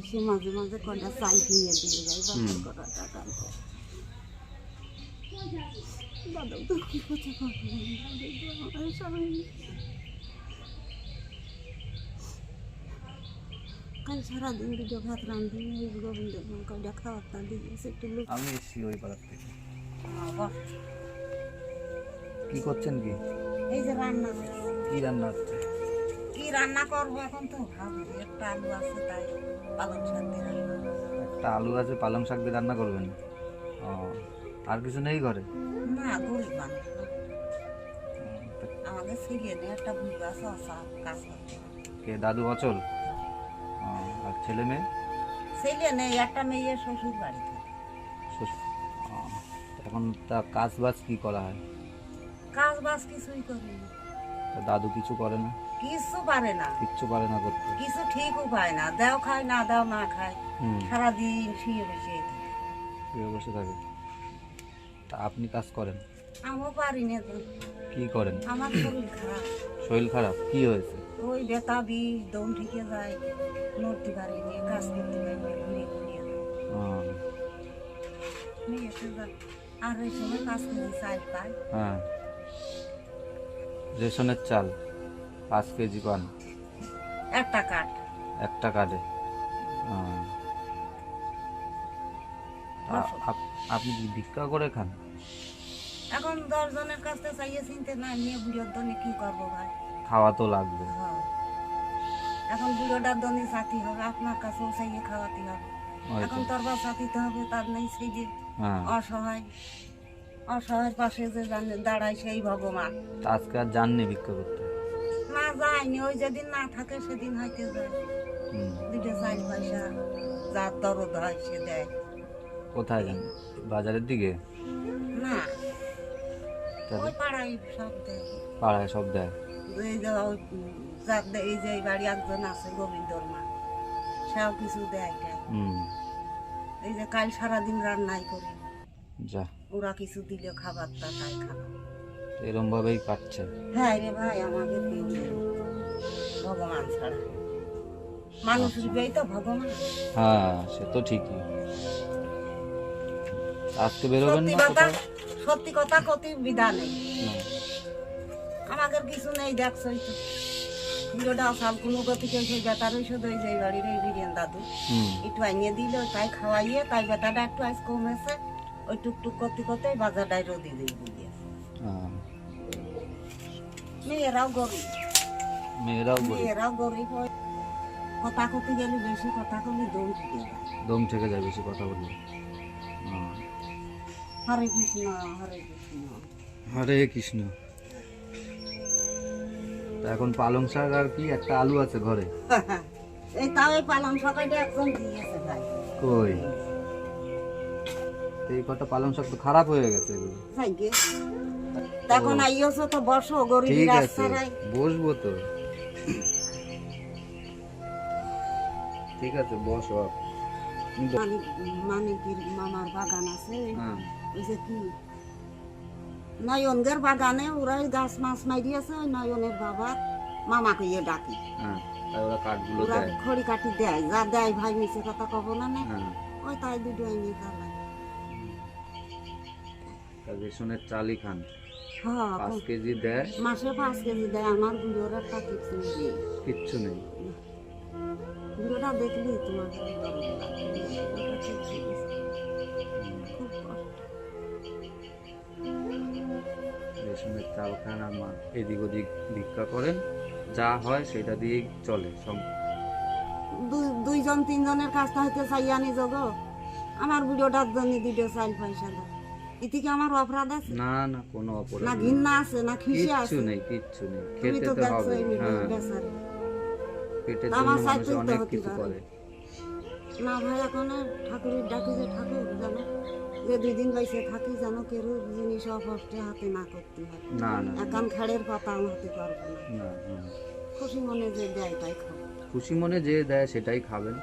সে মাঝে মাঝে কটা চাল কিনে দিয়ে যায় বাজার করা টাকা দাদা তো কি কথা কাল সারাদিন দুটো ভাত রান্ধি ওই গোবিন্দ কটা খাওয়াটা দিয়েছে একটু লোক আমি এসছি ওই পাড়ার থেকে। কি করছেন কি? এই যে রান্না করছি। কি রান্না হচ্ছে? কি রান্না করবো এখন তো ভাবি একটা আলু আছে তাই পালং শাক দিয়ে রান্না একটা আলু আছে, পালং শাক দিয়ে রান্না করবেন। ও, আর কিছু নেই ঘরে? না গরিব মানুষ আমাদের ছেলে নিয়ে একটা বুড়ি আছে কাজ করতে কে দাদু অচল? ও, আর ছেলে মেয়ে? ছেলে নেই একটা মেয়ে শ্বশুর বাড়িতে শ্বশুর। ও, এখন তা কাজ বাজ কি করা হয়? কাজ বাজ কিছুই করি না তা দাদু কিছু করে না? কিছু পারে না কিচ্ছু পারে না করতে? কিছু ঠিকও পায় না দেও খায় না দেও না খায় হুম, সারাদিন শুয়ে বসে থাকে শুয়ে বসে থাকে। তা আপনি কাজ করেন? আমিও পারি না তো কি করেন? আমার শরীর খারাপ শরীর খারাপ? কি হয়েছে? ওই বেতা বিষ দম ঠিকে যায় নড়তে পারি না কাজ করতে পারি না ঘুরে ঘুরিয়ে ও, মেয়েতে যায় আর ওই সময় কাজ করে চাল পায় হ্যাঁ, রেশনের চাল 5 কেজি পান, একটা কাঠ একটা কার্ডে। আপনি কি ভিক্ষা করে খান? এখন 10 জনের কাছ থেকে চাইয়ে চিনতে না নিয়ে বুড়োর দনে কি করবো ভাই খাওয়া তো লাগবে। হ্যাঁ। এখন বুড়োটার দনে সাথী হবে আপনার কাছেও চাইয়ে খাওয়াতে হবে হয়তো। এখন তোর বা সাথীতে হবে তার নেই সেই যে হ্যাঁ, অসহায় অসহায়ের পাশে যে দাঁড়ায় সেই ভগবান তা আজকে আর যাননি ভিক্ষা করতে? না যায়নি ওই যেদিন না থাকে সেদিন হয়তো যায় হুম, দুটো চাল পয়সা যার দরদ হয় সে দেয় কোথায় যান? বাজারের দিকে? না তাহলে ওই পাড়ায় সব দেয় পাড়ায় সব দেয়? এই যে এই যে এই বাড়ি একজন আছে গোবিন্দর মা সেও কিছু দেয় দেয় হুম, এই যে কাল সারাদিন রান্নাই করি যা, ওরা কিছু দিলে খাবারটা তাই খাবার এরম ভাবেই কাটছে। হ্যাঁ রে ভাই আমাকে কেউ নেই ভগবান ছাড়া মানুষ রূপেই তো ভগবান হ্যাঁ, সে তো ঠিকই। আজকে বেরোবেন সত্যি না কথা কোথাও? সত্যি কথা কতি বিধা নেই না। আমাদের কিছু নেই দেখছই তো ভিডিওটা সাল কোনো গতি কেউ সেই বেতার ওষুধ ওই যে এই বাড়ির এই বিরিয়ান দাদু হুম, একটু আনিয়ে দিল তাই খাওয়াইয়ে তাই বেতাটা একটু আজ কমেছে ওই টুকটুক করতে করতে বাজারটাই রোদি দিয়ে দিয়ে হ্যাঁ, মেয়েরাও গরিব মেয়েরাও গরিব। মেয়েরাও গরিব হয় কথা কতে গেলে বেশি কথা কলি দম থেকে যায় দম থেকে যায় বেশি কথা বললে। হ্যাঁ। হরে কৃষ্ণ হরে কৃষ্ণ হরে কৃষ্ণ। তা এখন পালং শাক আর কি একটা আলু আছে ঘরে? এই তাও এই পালং সকালে একজন দিয়েছে ভাই কই? এই কটা পালং শাক তো খারাপ হয়ে গেছে এগুলো। ভাইকে তখন আইয়ছো তো বসো গরিব ঠিক আছে, রাস্তায় বসবো তো। ঠিক আছে, বসো। মানিকির মামার বাগান আছে হ্যাঁ, ওই যে কি নয়নের বাগানে ওরা ওই গাছ মাছ মারিয়েছে ওই নয়নের বাবা মামাকে ইয়ে ডাকি হ্যাঁ, আর ওরা কাঠগুলো ওরা দেয়। খড়ি কাটি দেয় যা দেয় ভাই মিশে কথা কব না না হ্যাঁ, ওই তাই দুটো এনে খাওয়াই তা রেশনের চালই খান। হ্যাঁ 5 কেজি দেয়, মাসে 5 কেজি দেয় আমার বুড়োর একটা কিছু নেই কিচ্ছু নেই। বুড়োটা দেখলি তোমার খুব কষ্ট রেশনের চাল খান আর এদিক ওদিক ভিক্ষা করেন, যা হয় সেটা দিয়েই চলে সব। দুইজন তিনজনের কাজটা হইতে চাই আনি যোগ আমার বুড়োটার জন্য দুটো চাল পয়সা দাও এতে কি আমার অপরাধ আছে না না, কোনো অপরাধ না নেই। ঘৃণা আছে না খিসে কিচ্ছু আছে নেই, কিচ্ছু নেই। তুমি খেতে তো তো দেখছো হবে। এই হ্যাঁ, বেচারে পেটের আমার জন্য মানুষ সাইকেল তো অনেক হতে কিছু পারে। করে। না ভাই এখন ঠাকুরের ডাকি যে ঠাকুর জানো যে 2 দিন বাইসে থাকি জানো কেউ জিনিস অপষ্টে হাতে না করতে হয় না না একান খাড়ের পাতা আমি হাতে পারবো না না, না। খুশি মনে যে দেয় তাই খাবো খুশি মনে যে দেয় সেটাই খাবেন।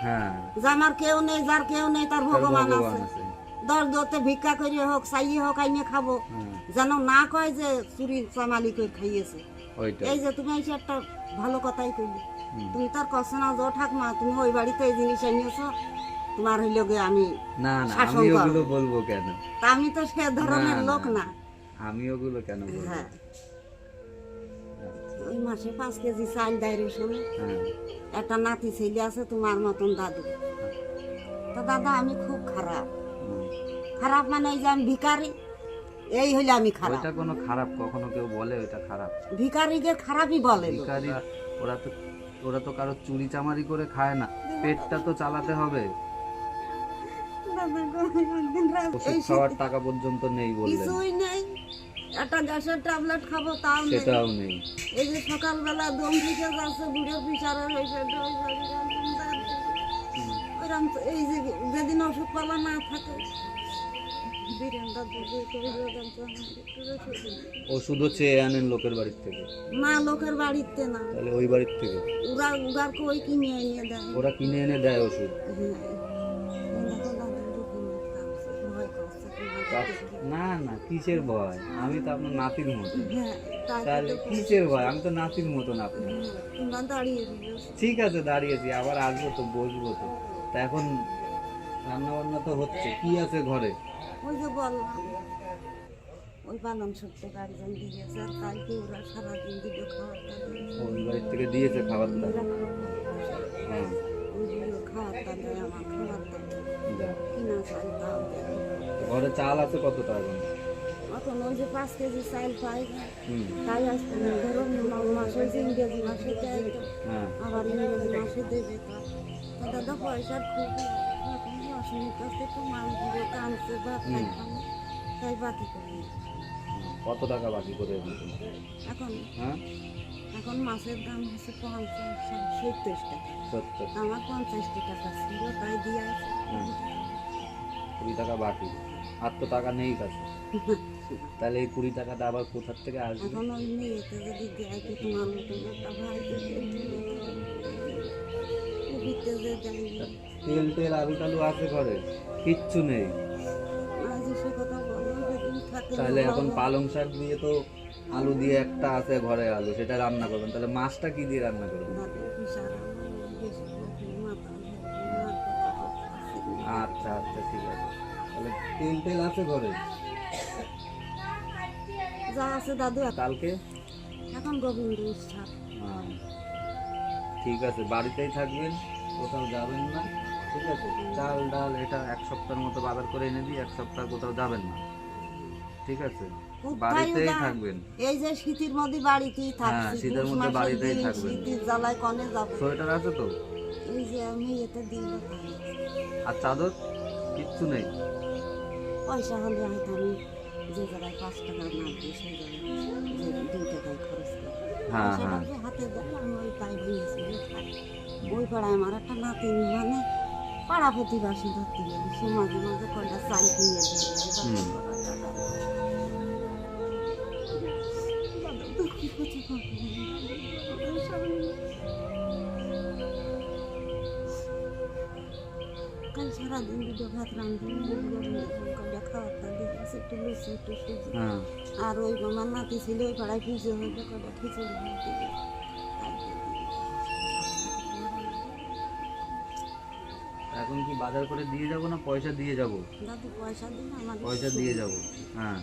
হ্যাঁ, যে আমার কেউ নেই যার কেউ নেই তার তার ভগবান ভগবান আছে আছে। দর দরতে ভিক্ষা করে হোক চাইয়ে হোক আইনে খাবো হ্যাঁ, যেন না কয় যে চুরি চামালি করে খাইয়েছে ওইটা। এই যে তুমি এসে একটা ভালো কথাই কইলি তুমি তার কষ্ট না যাও ঠাকমা, তুমি ওই বাড়িতে এই জিনিস এনেছো, তোমার হইল গে আমি না না শাসন আমি করো। ওগুলো বলবো কেন? তা আমি তো সে ধরনের না, লোক না, না। আমি ওগুলো কেন বলবো? হ্যাঁ, ওই মাসে 5 কেজি চাল দেয় রেশনে। হ্যাঁ, একটা নাতি ছেলে আছে তোমার মতন দাদু। তো দাদা আমি খুব খারাপ। হুম। খারাপ মানে এই যে আমি ভিখারি, এই হইলে আমি খারাপ। ওইটা কোনো খারাপ কখনো কেউ বলে ওইটা খারাপ? ভিখারিকে খারাপই বলে লোক। ভিখারি ওরা তো কারো চুরি চামারি করে খায় না, পেটটা তো চালাতে হবে। দাদা গো, একদিন ওষুধ এই খাওয়ার টাকা পর্যন্ত নেই বললেন, কিছুই নেই, একটা গ্যাসের ট্যাবলেট খাবো তাও নেই। সেটাও নেই। এই যে সকালবেলা দম লিখে যাচ্ছে বুড়ো পিসারের ওইরকম এই যে যেদিন ওষুধ পালা না থাকে বীরেন্দ্র দুধে করে ওষুধও চেয়ে আনেন লোকের বাড়ির থেকে? না, লোকের বাড়িতে না, তাহলে ওই বাড়ির থেকে উগারকে ওই কিনে এনে দেয়। ওরা কিনে এনে দেয় ওষুধ? হ্যাঁ, এই দেখো দাদা রুগী কাঁদছে, ভয় করছে তোমার। না না, কিসের ভয়? আমি তো আপনার নাতির মতো। হ্যাঁ, তাই তাহলে কিসের ভয়? আমি তো নাতির মতন আপনার। তোমরা দাঁড়িয়ে দিয়েছো। ঠিক আছে, দাঁড়িয়েছি, আবার আসবো তো, বসবো তো। তা এখন রান্না বান্না তো হচ্ছে, কি আছে ঘরে? ওই যে বললাম, ওই পালন সত্য গার্জেন দিয়েছে, আর কালকে ওরা সারাদিন দিকে খাওয়ারটা দিয়েছে। ওই বাড়ির থেকে দিয়েছে খাবারটা? ওরা হ্যাঁ, ওইগুলো খাওয়ারটা দেয়, আমার খাওয়ারটা দেয়, যা। কিনা চাল তাও দেয়। ঘরে চাল আছে কতটা এখন? এখন ওই যে 5 কেজি চাল পাই না, হুম, তাই আসতে ধরো মাসে যে ইংরেজি মাসে দেয় তো, হ্যাঁ, আবার ইংরেজি মাসে দেবে তা। তো দাদা পয়সার খুব এখন অসুবিধা আছে, তো মাছগুলো কানছে ভাত খাইখানে, তাই বাকি করি। কত টাকা বাকি করে দিয়েছেন? এখন হ্যাঁ, এখন মাছের দাম হচ্ছে 50-70 টাকা, সত্তর। আমার 50 টাকা ছিল, তাই দিয়ে আসে। হুম। 20 টাকা বাকি, আর তো টাকা নেই কাছে। তাহলে এই 20 টাকাটা আবার কোথার থেকে আসবে? এখন ওই মেয়েতে যদি দেয় কি তোমার মতন একটা ভাইকে উবিতে যে যাই তেল টেল আলু টালু আছে ঘরে? কিচ্ছু নেই? আজ সে কথা বলো, যেদিন থাকে তাহলে এখন পালং শাক দিয়ে তো, আলু দিয়ে একটা আছে ঘরে আলু, সেটা রান্না করবেন। তাহলে মাছটা কি দিয়ে রান্না করবেন? দাদু পিসার বেশি মাথা আচ্ছা আচ্ছা, ঠিক আছে। তাহলে তেল টেল আছে ঘরে? যা আছে দাদু। কালকে এখন গোবিন্দ উৎসব, হ্যাঁ, ঠিক আছে, বাড়িতেই থাকবেন, কোথাও যাবেন না, ঠিক আছে? চাল ডাল এটা 1 সপ্তাহের মতো বাজার করে এনে দিই, 1 সপ্তাহ কোথাও যাবেন না, ঠিক আছে? বাড়িতেই থাকবেন। এই যে শীতের মধ্যে বাড়িতেই হ্যাঁ, থাকছি, শীতের পৌষ মধ্যে মাসের বাড়িতেই দিন থাকবেন। শীতের জ্বালায় কনে যাবো। সোয়েটার আছে তো? এই যে আমি এতে দিল আর চাদর? কিচ্ছু নেই? পয়সা হলে হয়তো আমি যে জায়গায় 5 টাকা না দিই সেই জায়গায় যে 2 টাকায় খরচ করি। হ্যাঁ, পয়সাটা হ্যাঁ। যে হাতে দেয় আমি ওই তাই ভেঙেছি খাই। ওই পাড়ায় আমার একটা নাতিন মানে পাড়া প্রতিবাসী ধরতে গেলে সে মাঝে মাঝে কয়টা চাল কিনে হুম। কাল সারাদিন দুটো ভাত রান্ধি কয়টা খাওয়ারটা দিয়েছে, একটু লুচি একটু সুজি। হ্যাঁ, আর ওই আমার নাতি ছিল ওই পাড়ায় পুজো হইলে কয়টা খিচুড়ি ভাত দিল। এখন কি বাজার করে দিয়ে যাব না পয়সা দিয়ে যাব? দাদু পয়সা দিন আমার পয়সা দিয়ে যাব, হ্যাঁ,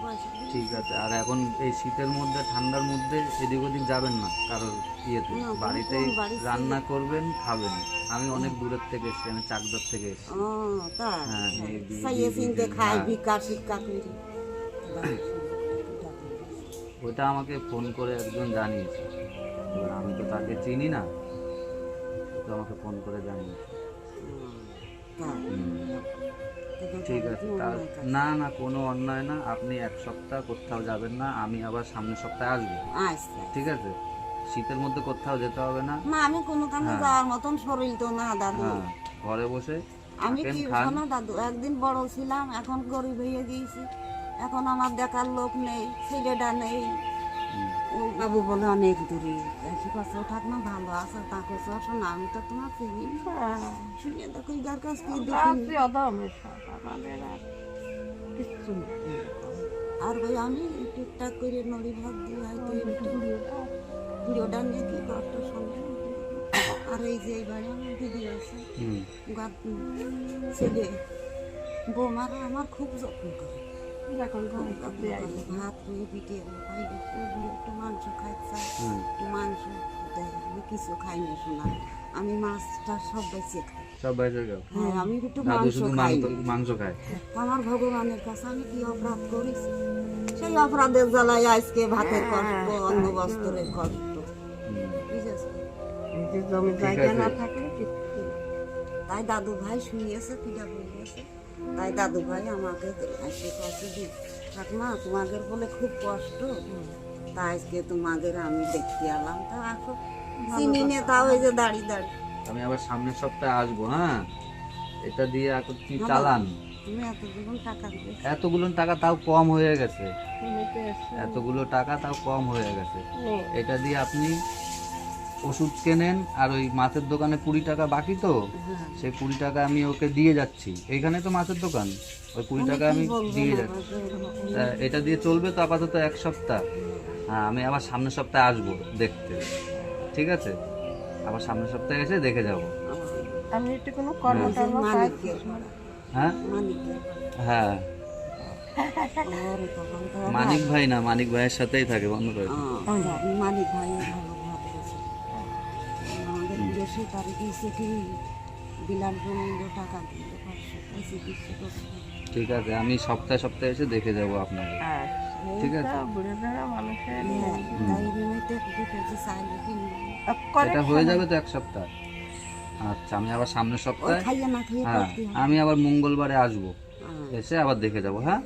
পয়সা দিন। ঠিক আছে। আর এখন এই শীতের মধ্যে ঠান্ডার মধ্যে এদিক ওদিক যাবেন না কারোর ইয়েতে, না, বাড়িতেই কোন বাড়ি ছিল? রান্না করবেন, খাবেন। আমি অনেক দূরের থেকে এসেছি, আমি চাকদর থেকে এসেছি। ও তাই হ্যাঁ, এই সাইয়ে চিনতে খায় হ্যাঁ। ভিক্ষা শিক্ষা করি। ওইটা আমাকে ফোন করে একজন জানিয়েছে, এবার আমি তো তাকে চিনি না, তো আমাকে ফোন করে জানিয়েছে। হুম। ঠিক আছে, না না, কোনো অন্যায় না। আপনি 1 সপ্তাহ কোথাও যাবেন না, আমি আবার সামনের সপ্তাহে আসবো, আচ্ছা ঠিক আছে? শীতের মধ্যে কোথাও যেতে হবে না। না, আমি কোনো কানে হ্যাঁ। যাওয়ার মতন শরীর তো না দাদু। হ্যাঁ, ঘরে বসে আমি থাকেন, কি খান। শোনো দাদু, একদিন বড় ছিলাম, এখন গরিব হয়ে গিয়েছি, এখন আমার দেখার লোক নেই, ছেলেটা নেই। হুম। ওই বাবু বলে অনেক দূরে, একই কাছে থাক না, ভালো আছে, তাকে আসো না, আমি তো তোমার চিনি না। শুনে দেখো যার কাছ কি দেখি আর ভাই আমি টুকটাক করে নড়ি ভাত দিই হয়তো একটু। বুড়োটা নিয়ে কি করতো শুনবে। আর এই যে এই বাড়ি আমার দিদি আছে, হুম ছেলে বৌমারা আমার খুব যত্ন করে। ভাত হয়ে পিঠে একটু মাংস খাইতে হুম একটু মাংস দেয়, আমি কিছু খাই না শোনা, আমি মাছটা সব বেঁচে খাই। সব বাইরে গেল। হ্যাঁ আমি একটু দাদু মাংস শুধু খাই। মাংস খায়। আমার ভগবানের কাছে আমি কি অপরাধ করেছি? সেই অপরাধের জ্বালায় আজকে ভাতের কষ্ট, অন্ন বস্ত্রের কষ্ট, হুম, বুঝেছো? জমি ঠিক জায়গা না আছে। থাকলে কিছু না। তাই দাদু ভাই শুনিয়েছে, পিঠা বুঝিয়েছে। তাই দাদু ভাই আমাকে আজকে কষ্ট দিই, ঠাকুমা তোমাদের বলে খুব কষ্ট, তা আজকে তোমাদের আমি দেখতে এলাম। তা আসো চিনি নে, তাও ওই যে দাঁড়িয়ে দাঁড়িয়ে আমি আবার সামনের সপ্তাহে আসবো। হ্যাঁ, এটা দিয়ে এখন কি চালান? তুমি এতগুলো টাকা দিয়ে এতগুলো টাকা তাও কম হয়ে গেছে, তুমি তো এসছো। এতগুলো টাকা তাও কম হয়ে গেছে। নে, এটা দিয়ে আপনি ওষুধ কেনেন, আর ওই মাছের দোকানে 20 টাকা বাকি তো, হ্যাঁ। সেই 20 টাকা আমি ওকে দিয়ে যাচ্ছি। এইখানে তো মাছের দোকান, ওই 20 টাকা আমি দিয়ে যাচ্ছি। তা এটা দিয়ে চলবে তো আপাতত 1 সপ্তাহ। হ্যাঁ, আমি আবার সামনের সপ্তাহে আসবো দেখতে, ঠিক আছে? আবার সামনের সপ্তাহে এসে দেখে যাব। আমি একটু কোনো কর্মটর্ম পাই। মানিকের পাড়া, হ্যাঁ মানিকের পাড়া। হ্যাঁ, ওরে তখন তো মানিক ভাই না, মানিক ভাইয়ের সাথেই থাকে, বন্ধ করে দিন। মানিক ভাই ভালো ভাত আছে। আমাদের 20 তারিখে সেটি বিলাল পর্যন্ত টাকা দিল 500 চিকিৎসা করছে। ঠিক আছে, আমি সপ্তাহে সপ্তাহে এসে দেখে যাব আপনাকে। ঠিক আছে। বুড়ে ধরা মানুষের হ্যাঁ, তাই জন্যই তো দুটো যে চাইলে কিনবো। এটা হয়ে যাবে তো 1 সপ্তাহ। আচ্ছা, আমি আবার সামনের ওই সপ্তাহে, খাইয়ে না খাইয়ে হ্যাঁ, করতে হবে। আমি আবার মঙ্গলবারে আসবো, হ্যাঁ। এসে আবার দেখে যাব। হ্যাঁ।